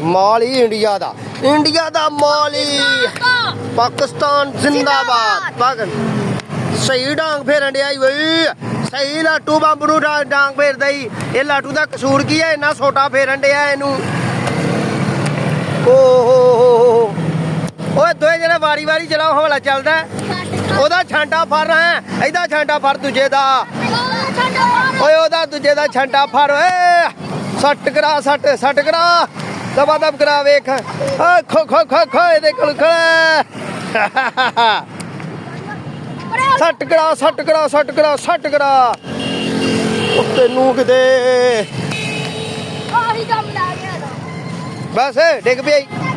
ਮਾਲ ਹੀ India ਦਾ ਮਾਲ ਹੀ ਪਾਕਿਸਤਾਨ ਜ਼ਿੰਦਾਬਾਦ ਸਹੀ ਡਾਂਗ ਫੇਰਨ ਡਿਆ ਬਈ ਸਹੀ ਲਾਟੂ ਬੰਬ ਨੂੰ ਡਾਂਗ ਫੇਰਦਾ ਹੀ ਇਹ ਲਾਟੂ ਦਾ ਕਸੂਰ ਕੀ ਹੈ ਇੰਨਾ ਛੋਟਾ ਫੇਰਨ ਡਿਆ ਇਹਨੂੰ ਓਹ ਓਏ ਦੋਏ ਜਿਹੜੇ ਵਾਰੀ ਚਲਾਓ ਹੌਲਾ ਚੱਲਦਾ ਉਹਦਾ ਛਾਂਟਾ ਫੜ ਰਹਾ ਇਹਦਾ ਛਾਂਟਾ ਫੜ ਦੂਜੇ ਦਾ ਓਏ ਉਹਦਾ ਦੂਜੇ ਦਾ ਛਾਂਟਾ ਫੜ ਓਏ ਸੱਟ ਕਰਾ ਦਬ ਕਰਾ ਵੇਖ ਖੋ ਇਹਦੇ ਕੋਲ ਖੜਾ ਸੱਟ ਕਰਾ ਉਹ ਤੈਨੂੰ ਕਿਤੇ ਬਸ ਡਿੱਗ ਪਈ